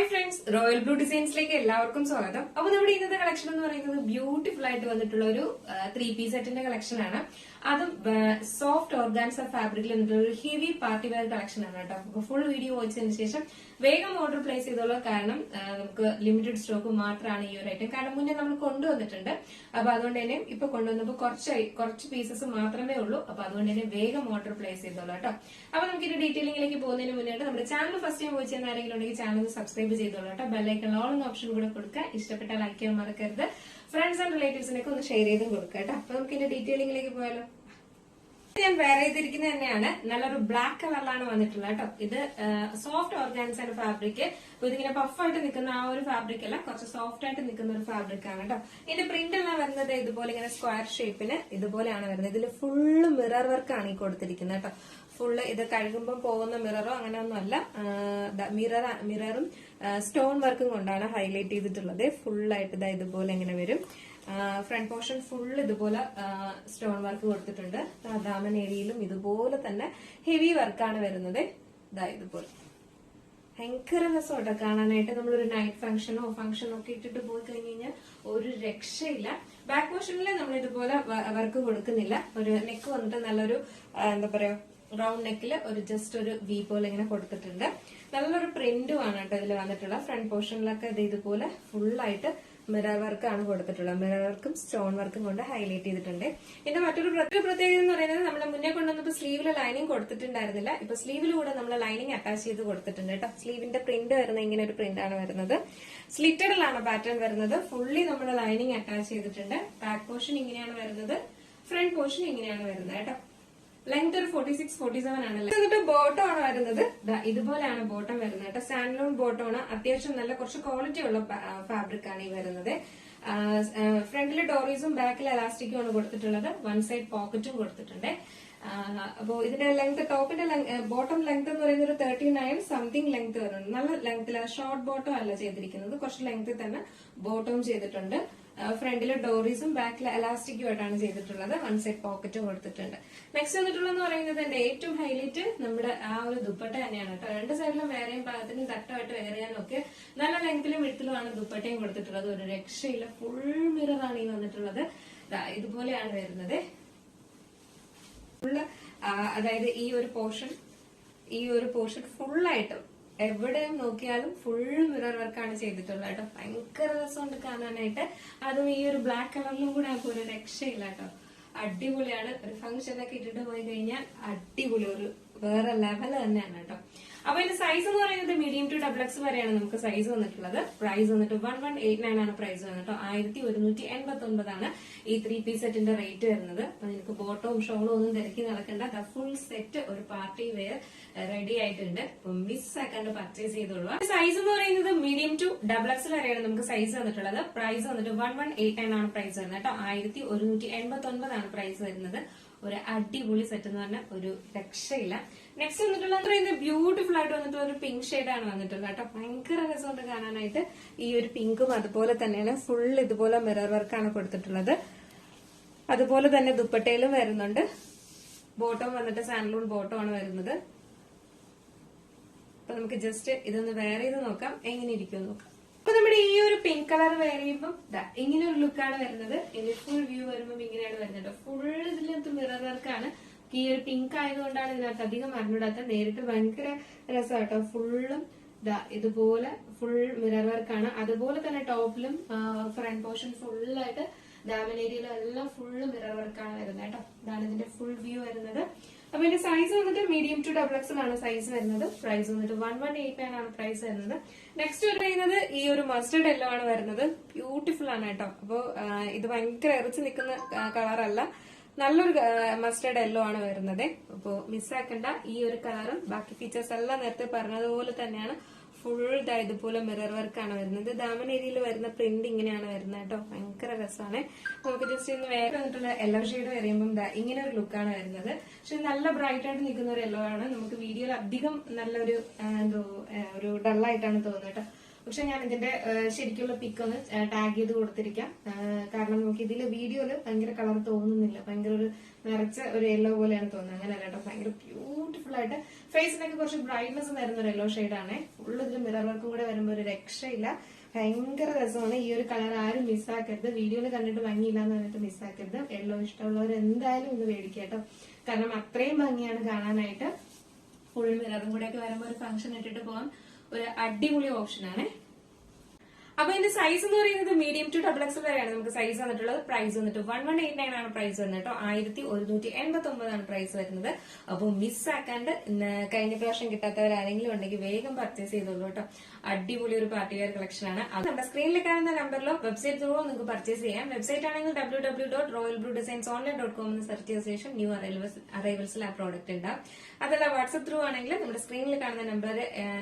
Hi friends, royal blue ഡിസൈൻസിലേക്ക് എല്ലാവർക്കും സ്വാഗതം. അപ്പൊ നമ്മുടെ ഇന്നത്തെ കളക്ഷൻ എന്ന് പറയുന്നത് ബ്യൂട്ടിഫുൾ ആയിട്ട് വന്നിട്ടുള്ള ഒരു 3 പീസ് സെറ്റിന്റെ കളക്ഷൻ ആണ്. അതും സോഫ്റ്റ് ഓർഗാൻസ ഫാബ്രിക്കിൽ വന്നിട്ടുള്ള ഒരു ഹെവി പാർട്ടി വെയർ കളക്ഷൻ ആണ് കേട്ടോ. അപ്പൊ ഫുൾ വീഡിയോ വായിച്ചതിന് ശേഷം വേഗം ഓർഡർ പ്ലേസ് ചെയ്തോളൂ. കാരണം നമുക്ക് ലിമിറ്റഡ് സ്റ്റോക്ക് മാത്രമാണ് ഈ ഒരു ഐറ്റം. കാരണം മുന്നേ നമ്മൾ കൊണ്ടുവന്നിട്ടുണ്ട്. അപ്പൊ അതുകൊണ്ട് തന്നെ ഇപ്പൊ കൊണ്ടുവന്നപ്പോ കുറച്ച് പീസസ് മാത്രമേ ഉള്ളൂ. അപ്പൊ അതുകൊണ്ട് തന്നെ വേഗം ഓർഡർ പ്ലേസ് ചെയ്തോളൂ കേട്ടോ. അപ്പൊ നമുക്ക് ഇതിന്റെ ഡീറ്റെയിലിംഗിലേക്ക് പോകുന്നതിന് മുന്നേ നമ്മുടെ ചാനൽ ഫസ്റ്റ് ടൈം വാച്ച് ചെയ്യുന്ന ആരെങ്കിലും ഉണ്ടെങ്കിൽ ചാനൽ സബ്സ്ക്രൈബ് ചെയ്തോളൂ കേട്ടോ. ബെല്ലൈക്കൺ ഓൾ എന്ന ഓപ്ഷൻ കൂടെ കൊടുക്കുക. ഇഷ്ടപ്പെട്ട ലൈക്ക് ചെയ്യാൻ മറക്കരുത്. ഫ്രണ്ട്സ് ആൻഡ് റിലേറ്റീവ്സിനൊക്കെ ഒന്ന് ഷെയർ ചെയ്തും കൊടുക്കുക കേട്ടോ. അപ്പൊ നമുക്ക് ഇതിന്റെ ഡീറ്റെയിലിംഗിലേക്ക് പോയാലോ. ഞാൻ വേറെ ചെയ്തിരിക്കുന്നത് തന്നെയാണ്. നല്ലൊരു ബ്ലാക്ക് കളറിലാണ് വന്നിട്ടുള്ളത് കേട്ടോ. ഇത് സോഫ്റ്റ് ഓർഗാൻസയുടെ ഫാബ്രിക്. അപ്പൊ ഇതിങ്ങനെ പഫായിട്ട് നിൽക്കുന്ന ആ ഒരു ഫാബ്രിക് അല്ല, കുറച്ച് സോഫ്റ്റ് ആയിട്ട് നിൽക്കുന്ന ഒരു ഫാബ്രിക് ആണ് കേട്ടോ. ഇതിന്റെ പ്രിന്റ് എല്ലാം വരുന്നത് ഇതുപോലെ ഇങ്ങനെ സ്ക്വയർ ഷേപ്പിന് ഇതുപോലെയാണ് വരുന്നത്. ഇതിൽ ഫുള്ള് മിറർ വർക്കാണ് ഈ കൊടുത്തിരിക്കുന്നത് കേട്ടോ. ഫുള്ള് ഇത് കഴുകുമ്പോൾ പോകുന്ന മിററോ അങ്ങനെയൊന്നും അല്ല, മിററും സ്റ്റോൺ വർക്കും കൊണ്ടാണ് ഹൈലൈറ്റ് ചെയ്തിട്ടുള്ളത്. ഫുള്ളായിട്ട് ഇതാ ഇതുപോലെ ഇങ്ങനെ വരും. ഫ്രണ്ട് പോർഷൻ ഫുൾ ഇതുപോലെ സ്റ്റോൺ വർക്ക് കൊടുത്തിട്ടുണ്ട്. ദാമൻ ഏരിയയിലും ഇതുപോലെ തന്നെ ഹെവി വർക്കാണ് വരുന്നത്. ഇതാ ഇതുപോലെ ഭയങ്കര രസമാട്ടോ കാണാനായിട്ട്. നമ്മളൊരു നൈറ്റ് ഫംഗ്ഷനോ ഒക്കെ ഇട്ടിട്ട് പോയി കഴിഞ്ഞ് കഴിഞ്ഞാൽ ഒരു രക്ഷയില്ല. ബാക്ക് പോർഷനിൽ നമ്മൾ ഇതുപോലെ വർക്ക് കൊടുക്കുന്നില്ല. ഒരു നെക്ക് വന്നിട്ട് നല്ലൊരു എന്താ പറയാ റൗണ്ട് നെക്കില് ഒരു ജസ്റ്റ് ഒരു വി പോലെ ഇങ്ങനെ കൊടുത്തിട്ടുണ്ട്. നല്ലൊരു പ്രിന്റും ആണ് കേട്ടോ ഇതിൽ വന്നിട്ടുള്ള. ഫ്രണ്ട് പോർഷനിലൊക്കെ ഇത് ഇതുപോലെ ഫുള്ളായിട്ട് മിറർ വർക്കാണ് കൊടുത്തിട്ടുള്ളത്. മിറർ വർക്കും സ്റ്റോൺ വർക്കും കൊണ്ട് ഹൈലൈറ്റ് ചെയ്തിട്ടുണ്ട്. ഇതിന്റെ മറ്റൊരു പ്രത്യേകത എന്ന് പറയുന്നത് നമ്മൾ മുന്നേ കൊണ്ടുവന്നപ്പോൾ സ്ലീവില് ലൈനിങ് കൊടുത്തിട്ടുണ്ടായിരുന്നില്ല. ഇപ്പൊ സ്ലീവിലൂടെ നമ്മൾ ലൈനിങ് അറ്റാച്ച് ചെയ്ത് കൊടുത്തിട്ടുണ്ട് കേട്ടോ. സ്ലീവിന്റെ പ്രിന്റ് വരുന്ന ഇങ്ങനെ ഒരു പ്രിന്റ് ആണ് വരുന്നത്. സ്ലിറ്റഡിലാണ് പാറ്റേൺ വരുന്നത്. ഫുള്ളി നമ്മൾ ലൈനിങ് അറ്റാച്ച് ചെയ്തിട്ടുണ്ട്. ബാക്ക് പോർഷൻ ഇങ്ങനെയാണ് വരുന്നത്. ഫ്രണ്ട് പോർഷൻ ഇങ്ങനെയാണ് വരുന്നത് കേട്ടോ. ലെങ്ത് ഒരു 46-47 ആണ്. എന്നിട്ട് ബോട്ടം ആണ് വരുന്നത്. ഇതുപോലെയാണ് ബോട്ടം വരുന്നത് കേട്ടോ. സാൻഡ്ലോൺ ബോട്ടം ആണ്. അത്യാവശ്യം നല്ല കുറച്ച് ക്വാളിറ്റി ഉള്ള ഫാബ്രിക് ആണ് ഈ വരുന്നത്. ഫ്രണ്ടില് ഡോറീസും ബാക്കിൽ എലാസ്റ്റിക്കും ആണ് കൊടുത്തിട്ടുള്ളത്. വൺ സൈഡ് പോക്കറ്റും കൊടുത്തിട്ടുണ്ട്. അപ്പോ ഇതിന്റെ ലെങ്ത് ടോപ്പിന്റെ ബോട്ടം ലെങ്ത് എന്ന് പറയുന്നത് ഒരു 39 സംതിങ് ലെങ്ത് വരുന്നുണ്ട്. നല്ല ലെങ്ത്തിൽ, ഷോർട്ട് ബോട്ടം അല്ല ചെയ്തിരിക്കുന്നത്. കുറച്ച് ലെങ്ത്തിൽ തന്നെ ബോട്ടവും ചെയ്തിട്ടുണ്ട്. ഫ്രണ്ടില് ഡോറീസും ബാക്കിൽ എലാസ്റ്റിക്കും ആയിട്ടാണ് ചെയ്തിട്ടുള്ളത്. വൺ സൈഡ് പോക്കറ്റും കൊടുത്തിട്ടുണ്ട്. നെക്സ്റ്റ് വന്നിട്ടുള്ളതെന്ന് പറയുന്നത് എന്റെ ഏറ്റവും ഹൈലൈറ്റ് നമ്മുടെ ആ ഒരു ദുപ്പട്ട തന്നെയാണ് കേട്ടോ. രണ്ട് സൈഡിലും വേറെയും പാകത്തിനും തട്ടമായിട്ട് വേറെ ചെയ്യാനൊക്കെ നല്ല ലെങ്ത്തിലും വിടത്തിലുമാണ് ദുപ്പട്ടയും കൊടുത്തിട്ടുള്ളത്. ഒരു രക്ഷയില്ല. ഫുൾ മിറർ ആണ് ഈ വന്നിട്ടുള്ളത്. ഇതുപോലെയാണ് വരുന്നത്. ഫുള്ള് അതായത് ഈ ഒരു പോർഷൻ ഫുള്ളായിട്ടും എവിടെയും നോക്കിയാലും ഫുൾ മിറർ വർക്കാണ് ചെയ്തിട്ടുള്ളത് കേട്ടോ. ഭയങ്കര രസമുണ്ട് കാണാനായിട്ട്. അതും ഈ ഒരു ബ്ലാക്ക് കളറിലും കൂടെ ആകുമ്പോൾ ഒരു രക്ഷയില്ല കേട്ടോ. അടിപൊളിയാണ്. ഒരു ഫംഗ്ഷനൊക്കെ ഇട്ടിട്ട് പോയി കഴിഞ്ഞാൽ അടിപൊളി, ഒരു വേറെ ലെവൽ തന്നെയാണ് കേട്ടോ. അപ്പൊ ഇതിന്റെ സൈസ് എന്ന് പറയുന്നത് മീഡിയം ടു XXL വരെയാണ് നമുക്ക് സൈസ് വന്നിട്ടുള്ളത്. പ്രൈസ് വന്നിട്ട് 1189 ആണ് പ്രൈസ് വന്നിട്ട്. 1189 ആണ് ഈ 3 പീസ് സെറ്റിന്റെ റേറ്റ് വരുന്നത്. അപ്പൊ നിങ്ങൾക്ക് ബോട്ടവും ഷോളും ഒന്നും തിരക്കി നടക്കേണ്ട. ഫുൾ സെറ്റ് ഒരു പാർട്ടി വെയർ റെഡി ആയിട്ടുണ്ട്. അപ്പൊ മിസ് ആക്കാണ്ട് പർച്ചേസ് ചെയ്തോളൂ. സൈസ് എന്ന് പറയുന്നത് മീഡിയം ടു XXL വരെയാണ് നമുക്ക് സൈസ് വന്നിട്ടുള്ളത്. പ്രൈസ് വന്നിട്ട് 1189 ആണ് പ്രൈസ് വരുന്നത് കേട്ടോ. 1189 ആണ് പ്രൈസ് വരുന്നത്. ഒരു അടിപൊളി സെറ്റ് എന്ന് പറഞ്ഞാൽ ഒരു രക്ഷയില്ല. നെക്സ്റ്റ് വന്നിട്ടുള്ള ബ്യൂട്ടിഫുൾ ആയിട്ട് വന്നിട്ടുള്ള ഒരു പിങ്ക് ഷെയ്ഡാണ് വന്നിട്ടുള്ളത് കേട്ടോ. ഭയങ്കര രസമുണ്ട് കാണാനായിട്ട്. ഈ ഒരു പിങ്കും അതുപോലെ തന്നെയാണ്. ഫുൾ ഇതുപോലെ മിറർ വർക്കാണ് കൊടുത്തിട്ടുള്ളത്. അതുപോലെ തന്നെ ദുപ്പട്ടയിലും വരുന്നുണ്ട്. ബോട്ടം വന്നിട്ട് സാൻഡ്ലൂൺ ബോട്ടം ആണ് വരുന്നത്. അപ്പൊ നമുക്ക് ജസ്റ്റ് ഇതൊന്ന് വെയർ ചെയ്ത് നോക്കാം എങ്ങനെ ഇരിക്കും നോക്കാം. അപ്പൊ നമ്മുടെ ഈ ഒരു പിങ്ക് കളർ വെയർ ചെയ്യുമ്പോൾ ഇങ്ങനെ ഒരു ലുക്കാണ് വരുന്നത്. ഇതിന്റെ ഫുൾ വ്യൂ വരുമ്പോൾ ഇങ്ങനെയാണ് വരുന്നത്. ഫുൾ ഇതിനകത്ത് മിറർ വർക്കാണ്. ഈ ഒരു പിങ്ക് ആയതുകൊണ്ടാണ് ഇതിനകത്ത് അധികം അറിഞ്ഞിടാത്ത. നേരിട്ട് ഭയങ്കര രസമാട്ടോ. ഫുള്ളും ഇതുപോലെ ഫുൾ മിറർ വർക്കാണ്. അതുപോലെ തന്നെ ടോപ്പിലും ഫ്രണ്ട് പോർഷൻ ഫുള്ളായിട്ട് ഡാമൻ ഏരിയയിലും എല്ലാം ഫുള്ള് മിറർ വർക്കാണ് വരുന്നത് കേട്ടോ. ഇതാണ് ഇതിന്റെ ഫുൾ വ്യൂ വരുന്നത്. അപ്പൊ ഇതിന്റെ സൈസ് വന്നിട്ട് മീഡിയം ടു XXL ആണ് സൈസ് വരുന്നത്. പ്രൈസ് വന്നിട്ട് 1189 ആണ് പ്രൈസ് വരുന്നത്. നെക്സ്റ്റ് പറയുന്നത് ഈ ഒരു മസ്റ്റർഡ് യെല്ലോ ആണ് വരുന്നത്. ബ്യൂട്ടിഫുൾ ആണ് കേട്ടോ. അപ്പോ ഇത് ഭയങ്കര എറിച്ച് നിൽക്കുന്ന കളറല്ല, നല്ലൊരു മസ്റ്റർഡ് യെല്ലോ ആണ് വരുന്നത്. അപ്പോ മിസ്സാക്കണ്ട. ഈ ഒരു കളറും ബാക്കി ഫീച്ചേഴ്സ് എല്ലാം നേരത്തെ പറഞ്ഞതുപോലെ തന്നെയാണ്. ഫുൾ ഇതുപോലെ മിറർ വർക്കാണ് വരുന്നത്. ദാമൻ ഏരിയയിൽ വരുന്ന പ്രിന്റ് ഇങ്ങനെയാണ് വരുന്നത് കേട്ടോ. ഭയങ്കര രസമാണ്. നമുക്ക് ജസ്റ്റ് ഇന്ന് വേറെ വന്നിട്ടുള്ള യെല്ലോ ഷെയ്ഡ് വരുമ്പം ഇങ്ങനെ ഒരു ലുക്കാണ് വരുന്നത്. പക്ഷെ നല്ല ബ്രൈറ്റ് ആയിട്ട് നിൽക്കുന്ന ഒരു യെല്ലോ ആണ്. നമുക്ക് വീഡിയോയിൽ അധികം നല്ലൊരു ഒരു ഡള്ളായിട്ടാണ് തോന്നുന്നത് കേട്ടോ. പക്ഷെ ഞാൻ ഇതിന്റെ ശരിക്കുള്ള പിക്ക് ഒന്ന് ടാഗ് ചെയ്ത് കൊടുത്തിരിക്കാം. കാരണം നമുക്ക് ഇതില് വീഡിയോയില് ഭയങ്കര കളർ തോന്നുന്നില്ല, ഭയങ്കര ഒരു നിറച്ച ഒരു യെല്ലോ പോലെയാണ് തോന്നുന്നത്. അങ്ങനെയല്ല കേട്ടോ, ഭയങ്കര ബ്യൂട്ടിഫുൾ ആയിട്ട് ഫേസിനൊക്കെ കുറച്ച് ബ്രൈറ്റ്നസ് തരുന്ന ഒരു യെല്ലോ ഷെയ്ഡാണ്. ഫുള്ള് ഇതിൽ മിറർ വർക്കും കൂടെ വരുമ്പോൾ ഒരു രക്ഷയില്ല, ഭയങ്കര രസമാണ്. ഈ ഒരു കളർ ആരും മിസ്സാക്കരുത്. വീഡിയോയിൽ കണ്ടിട്ട് ഭംഗിയില്ല എന്ന് പറഞ്ഞിട്ട് മിസ്സാക്കരുത്. യെല്ലോ ഇഷ്ടമുള്ളവർ എന്തായാലും ഇത് മേടിക്കുക കേട്ടോ, കാരണം അത്രയും ഭംഗിയാണ് കാണാനായിട്ട്. ഫുൾ മിററും കൂടെ ഒക്കെ വരുമ്പോൾ ഒരു ഫംഗ്ഷൻ ഇട്ടിട്ട് പോകാൻ ഒരു അടിപൊളി ഓപ്ഷനാണ്. അപ്പൊ ഇതിന്റെ സൈസ് എന്ന് പറയുന്നത് മീഡിയം ടു XXL വരെയാണ് നമുക്ക് സൈസ് വന്നിട്ടുള്ളത്. പ്രൈസ് വന്നിട്ട് 1189 ആണ് പ്രൈസ് വരുന്നത് കേട്ടോ. 1189 ആണ് പ്രൈസ് വരുന്നത്. അപ്പൊ മിസ്സാക്കാണ്ട് കഴിഞ്ഞ പ്രാവശ്യം കിട്ടാത്തവരാരെങ്കിലും ഉണ്ടെങ്കിൽ വേഗം പർച്ചേസ് ചെയ്തോളൂ കേട്ടോ. അടിപൊളി ഒരു പാർട്ടി വെയർ കളക്ഷൻ ആണ്. അത് നമ്മുടെ സ്ക്രീനിൽ കാണുന്ന നമ്പറിലോ വെബ്സൈറ്റ് ത്രൂ നിങ്ങൾക്ക് പർച്ചേസ് ചെയ്യാം. വെബ്സൈറ്റ് ആണെങ്കിൽ www.royalbluedesignsonline.com എന്ന് സെർച്ച് ചെയ്ത ശേഷം ന്യൂ അറൈവൽസിൽ ആ പ്രോഡക്റ്റ് ഉണ്ടാവും. അതല്ല വാട്സ്ആപ്പ് ത്രൂ ആണെങ്കിൽ നമ്മുടെ സ്ക്രീനിൽ കാണുന്ന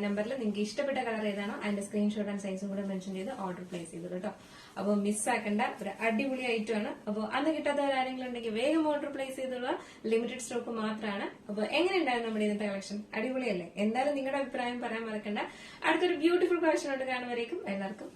നമ്പറിൽ നിങ്ങൾക്ക് ഇഷ്ടപ്പെട്ട കളർ ഏതാണോ അതിന്റെ സ്ക്രീൻഷോട്ട് ആൻഡ് സൈസും കൂടെ മെൻഷൻ ചെയ്ത് ഓർഡർ പ്ലേസ് ചെയ്തു കേട്ടോ. അപ്പോൾ മിസ്സാക്കേണ്ട ഒരു അടിപൊളി ഐറ്റം ആണ്. അപ്പോൾ അന്ന് കിട്ടാത്തവരാരെങ്കിലും ഉണ്ടെങ്കിൽ വേഗം ഓർഡർ പ്ലേസ് ചെയ്തുള്ള ലിമിറ്റഡ് സ്റ്റോക്ക് മാത്രമാണ്. അപ്പോൾ എങ്ങനെ ഉണ്ടായിരുന്നു നമ്മുടെ ഇന്നത്തെ കളക്ഷൻ? അടിപൊളിയല്ലേ? എന്തായാലും നിങ്ങളുടെ അഭിപ്രായം പറയാൻ മറക്കണ്ട. അടുത്തൊരു ബ്യൂട്ടിഫുൾ കളക്ഷൻ ആയിട്ട് കാണുമ്പോഴേക്കും എല്ലാവർക്കും